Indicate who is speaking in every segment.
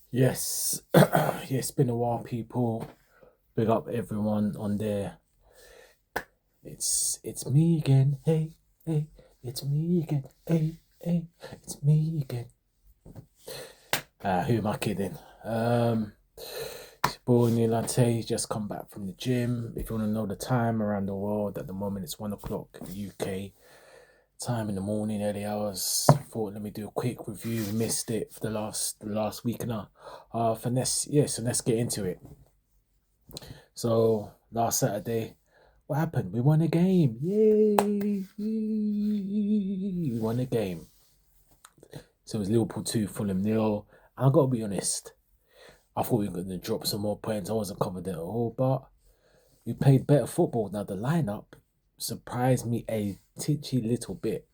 Speaker 1: Yes, yeah, it's been a while, people. Big up everyone on there. It's me again. Hey, hey, it's me again. Hey, hey, it's me again. Who am I kidding? It's your boy Neil Latte. Just come back from the gym. If you want to know the time around the world, at the moment it's 1 o'clock in the UK. Time in the morning, early hours. Thought let me do a quick review. Missed it for the last week and a half. And so let's get into it. So last Saturday, what happened? We won a game. Yay! We won a game. So it was Liverpool 2, Fulham nil. I gotta be honest. I thought we were gonna drop some more points. I wasn't confident at all, but we played better football. Now the lineup surprised me a titchy little bit,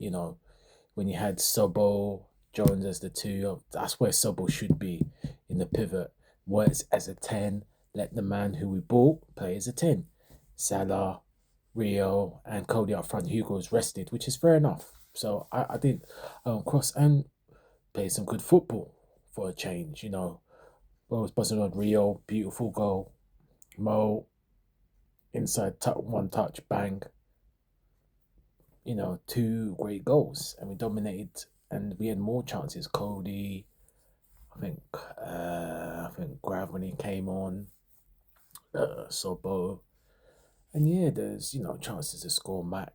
Speaker 1: when you had Sobo, Jones as the two. That's where Sobo should be in the pivot. Works as a 10. Let the man who we bought play as a 10. Salah, Rio, and Cody up front. Hugo's rested, which is fair enough. So I did cross and play some good football for a change, Well, was buzzing on Rio, beautiful goal. Mo, inside one touch, bang. Two great goals, and we dominated, and we had more chances. Cody, I think Grav when he came on, Sobo, and yeah, there's chances to score. Mac,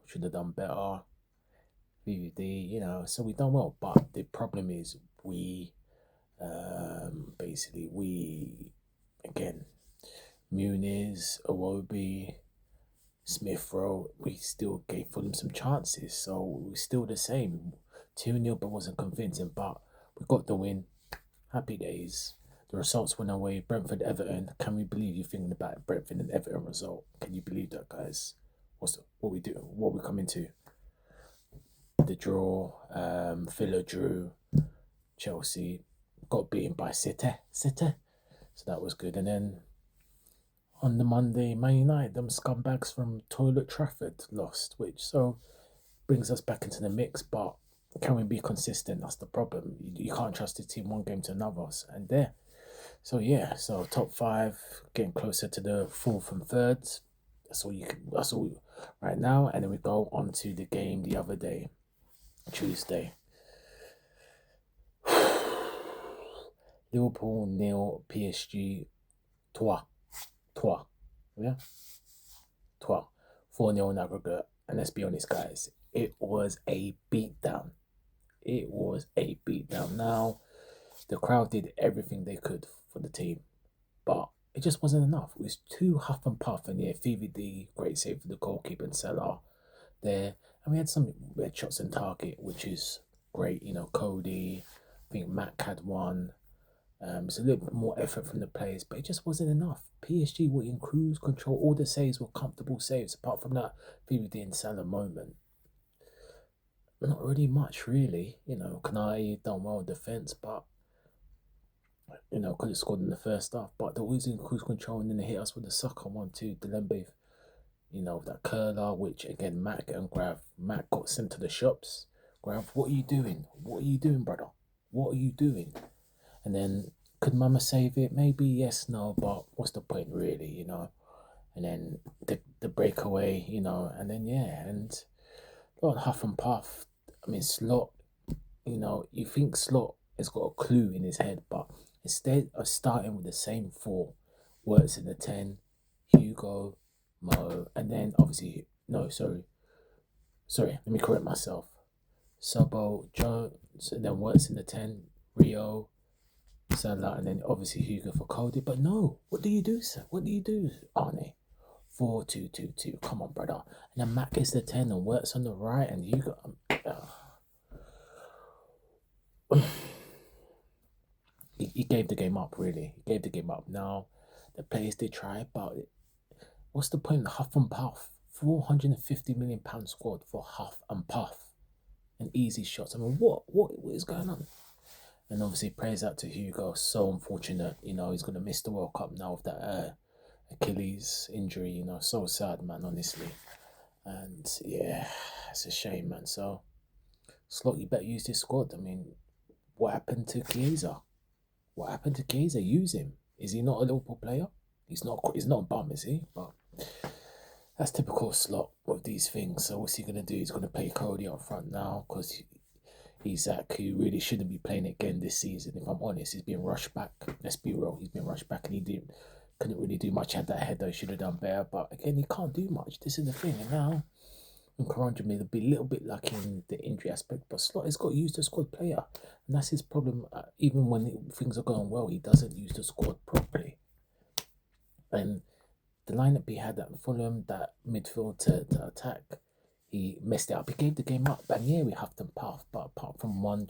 Speaker 1: should have done better. VVD, so we done well, but the problem is we again, Muniz, Awobi, Smith Rowe, we still gave Fulham some chances, so we're still the same. 2-0, but wasn't convincing, but we got the win. Happy days. The results went away. Brentford, Everton. Can we believe you're thinking about Brentford and Everton result? Can you believe that, guys? What we do? What we coming to? The draw. Villa drew. Chelsea got beaten by City. So that was good. And then on the Monday, Man United, them scumbags from Toilet Trafford lost, which so brings us back into the mix. But can we be consistent? That's the problem. You can't trust the team one game to another, and there. So yeah, so top five, getting closer to the fourth and third. That's all you can. That's all right now, and then we go on to the game the other day, Tuesday. Liverpool nil, PSG trois, trois, yeah, trois, 4-0 in aggregate. And let's be honest, guys, it was a beatdown. It was a beatdown. Now the crowd did everything they could for the team, but it just wasn't enough. It was too huff and puff, and yeah, VVD, great save for the goalkeeper and Salah there. And we had some red shots on target, which is great. Cody, I think Mac had one. It's a little bit more effort from the players, but it just wasn't enough. PSG were in cruise control. All the saves were comfortable saves, apart from that VVD and Salah moment. Not really much, really. Kanai done well in defence, but could have scored in the first half. But they're always in cruise control, and then they hit us with the sucker one too. Delembe, that curler, which again, Mac and Grav. Mac got sent to the shops. Grav, what are you doing? What are you doing, brother? What are you doing? And then could Mama save it? Maybe yes, no, but what's the point, really? And then the breakaway, and then yeah, and a lot of huff and puff. I mean, Slot, you think Slot has got a clue in his head, but instead of starting with the same four, works in the 10, Hugo, Mo, and then obviously, no, sorry, let me correct myself. Sobo, Jones, and then works in the 10, Rio, Salah, and then obviously Hugo for Cody. But no, what do you do, sir? What do you do, Arnie? 4-2-2-2. Come on, brother. And then Mac is the 10 and works on the right, and Hugo. He gave the game up, really. He gave the game up. Now, the players did try, but what's the point? Huff and puff. £450 million squad for huff and puff and easy shots. I mean, what is going on? And obviously, praise out to Hugo. So unfortunate, he's gonna miss the World Cup now with that Achilles injury. So sad, man. Honestly, and yeah, it's a shame, man. So, Slot, you better use this squad. I mean, what happened to Chiesa? What happened to Gazer? Use him. Is he not a Liverpool player? He's not. He's not a bum, is he? But that's typical Slot with these things. So what's he gonna do? He's gonna play Cody up front now because Isak, who really shouldn't be playing again this season. If I'm honest, he's been rushed back. Let's be real. He's been rushed back, and couldn't really do much. Had that header, he should have done better. But again, he can't do much. This is the thing. And now, and Karanja may be a little bit lucky in the injury aspect, but Slot has got used to squad player, and that's his problem. Even when things are going well, he doesn't use the squad properly. And the lineup he had at Fulham, that midfield to attack, he messed it up. He gave the game up, and yeah, we huffed and puffed. But apart from one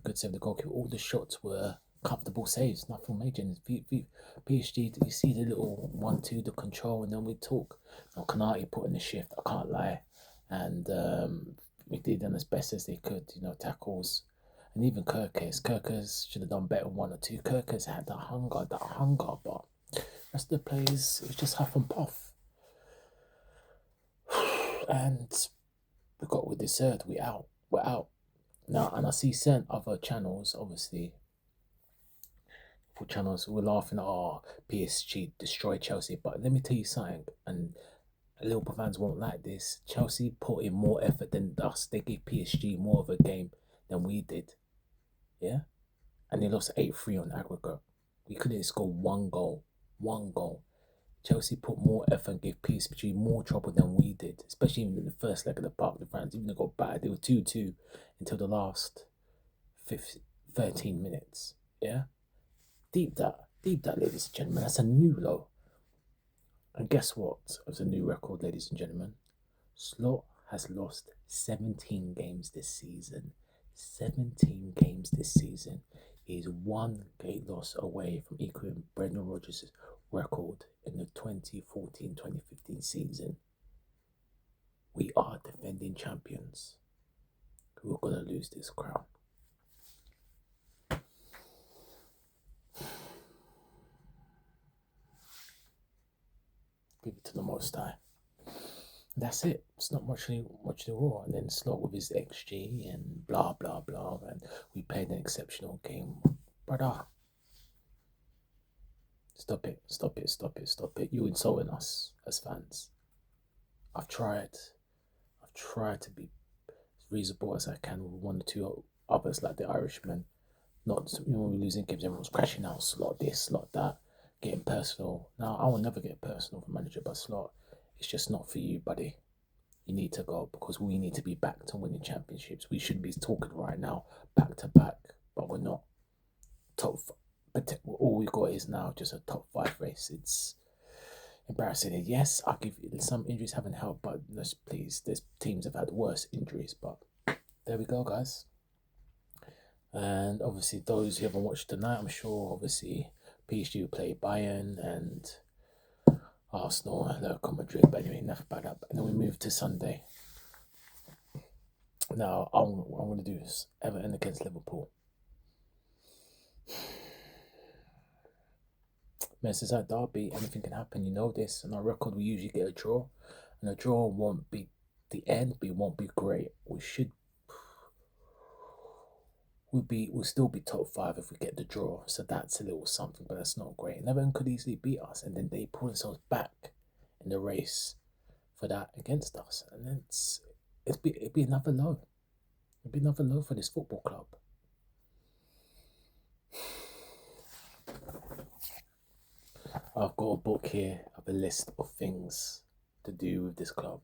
Speaker 1: good save, the goalkeeper, all the shots were comfortable saves, nothing major. And PSG, you see the little 1-2, the control, and then we talk. Now, Kanate put in the shift, I can't lie. And we did them as best as they could, tackles. And even Kirkers should have done better 1 or 2. Kirkers had that hunger, but rest of the players, it was just huff and puff. And we got what we deserved. We're out. Now, and I see certain other channels, obviously, for channels, we're laughing at PSG destroy Chelsea. But let me tell you something, and Liverpool fans won't like this. Chelsea put in more effort than us. They gave PSG more of a game than we did. Yeah? And they lost 8-3 on aggregate. We couldn't score one goal. Chelsea put more effort and gave PSG more trouble than we did, especially even in the first leg of the park. The fans, even though they got battered, they were 2-2 until the last 13 minutes. Yeah? Deep that, ladies and gentlemen. That's a new low. And guess what? It's a new record, ladies and gentlemen. Slot has lost 17 games this season. 17 games this season. He is one game loss away from equaling Brendan Rodgers' record in the 2014-2015 season. We are defending champions who are going to lose this crown. Give it to the Most High. That's it. It's not much to war. And then Slot with his XG and blah, blah, blah. And we played an exceptional game. Brother, stop it. You're insulting us as fans. I've tried to be as reasonable as I can with 1 or 2 others like the Irishman. Not, when we're losing games, everyone's crashing out. Slot this, Slot that. Getting personal. Now, I will never get personal for manager, but Slot, it's just not for you, buddy. You need to go because we need to be back to winning championships. We should be talking right now, back to back, but we're not. All we got is now just a top 5 race. It's embarrassing. Yes, I'll give you some injuries haven't helped, but please, there's teams have had worse injuries. But there we go, guys. And obviously, those who haven't watched tonight, I'm sure, obviously, PSG will play Bayern and Arsenal and Atletico Madrid. But anyway, enough about that. And then we move to Sunday. Now, what I'm going to do is Everton against Liverpool. Merseyside derby, anything can happen, you know this. And our record, we usually get a draw. And a draw won't be the end, but it won't be great. We'll still be top 5 if we get the draw. So that's a little something, but that's not great. And Everton could easily beat us, and then they pull themselves back in the race for that against us. And then it'd be another low. It'd be another low for this football club. I've got a book here of a list of things to do with this club.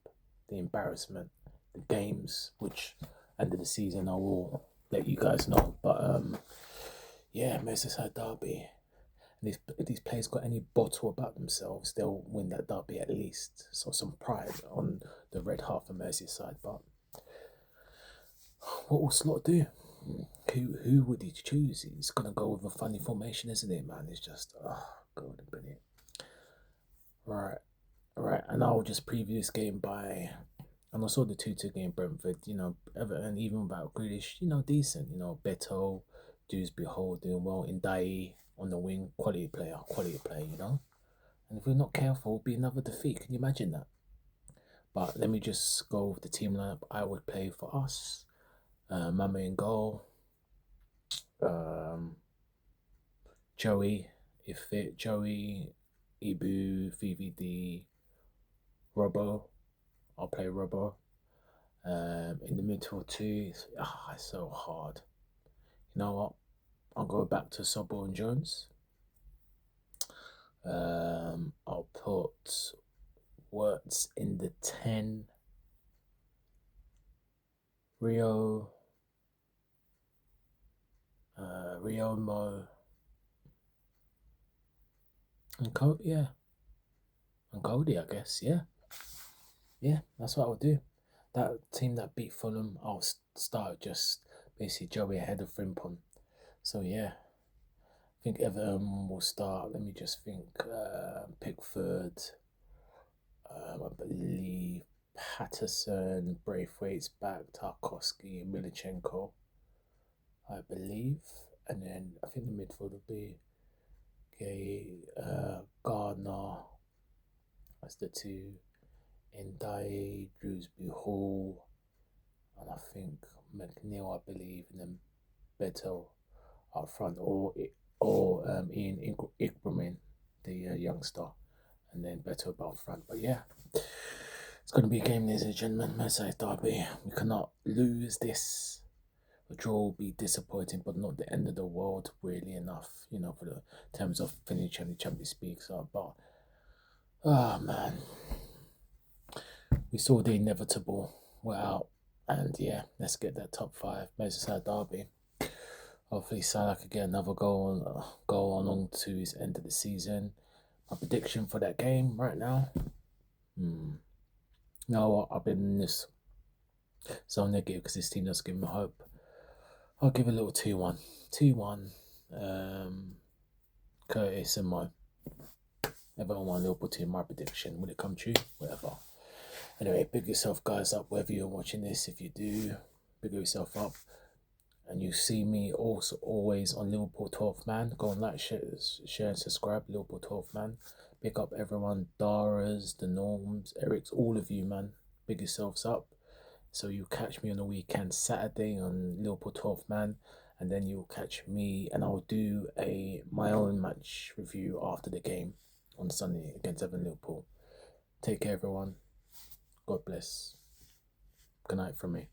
Speaker 1: The embarrassment, the games, which end of the season I will let you guys know. But yeah, Merseyside derby. And if these players got any bottle about themselves, they'll win that derby at least. So some pride on the red half of Merseyside. But what will Slot do? Who would he choose? He's gonna go with a funny formation, isn't it, man? It's just God, a minute. Right. And I'll just preview this game and I saw the 2-2 game Brentford, Everton, even without Grealish, decent, Beto, Dewsbury Hall doing well, Indai on the wing, quality player, And if we're not careful, it'll be another defeat. Can you imagine that? But let me just go with the team lineup I would play for us. Mama in goal. Joey, if fit, Joey, Ibu, VVD, Robbo. I'll play Robbo. In the midfield too, it's so hard. You know what? I'll go back to Sobbo and Jones. I'll put Wirtz in the 10. Rio, Mo, and Cody, and Cody, I guess, yeah, that's what I'll do. That team that beat Fulham, I'll start just basically Joey ahead of Frimpong. So yeah, I think Everton will start. Let me just think. Pickford, I believe Patterson, Braithwaite's back, Tarkowski, Milichenko, I believe, and then I think the midfield will be Gardner. That's the two. Ndai, Drewsbury Hall, and I think McNeil, I believe, and then Beto up front, or Ian Ickberman, the youngster, and then Beto up front. But yeah, it's going to be a game, ladies and gentlemen. Merseyside derby. We cannot lose this. A draw will be disappointing, but not the end of the world, really enough, for the terms of finishing the Champions League. So, but oh man, we saw the inevitable. We're out, and yeah, let's get that top 5. Merseyside derby. Hopefully, Salah could get another go on to his end of the season. My prediction for that game right now. No, I've been this so negative because this team doesn't give me hope. I'll give a little 2-1. 2-1. Curtis and Mo. Everyone 1 Liverpool team, my prediction. Will it come true? Whatever. Anyway, big yourself guys up wherever you're watching this. If you do, big yourself up. And you see me also always on Liverpool 12th Man. Go and like, share and subscribe. Liverpool 12th Man. Pick up everyone. Dara's, the Norms, Eric's, all of you, man. Big yourselves up. So you catch me on the weekend, Saturday on Liverpool 12th Man. And then you'll catch me and I'll do my own match review after the game on Sunday against Everton Liverpool. Take care, everyone. God bless. Good night from me.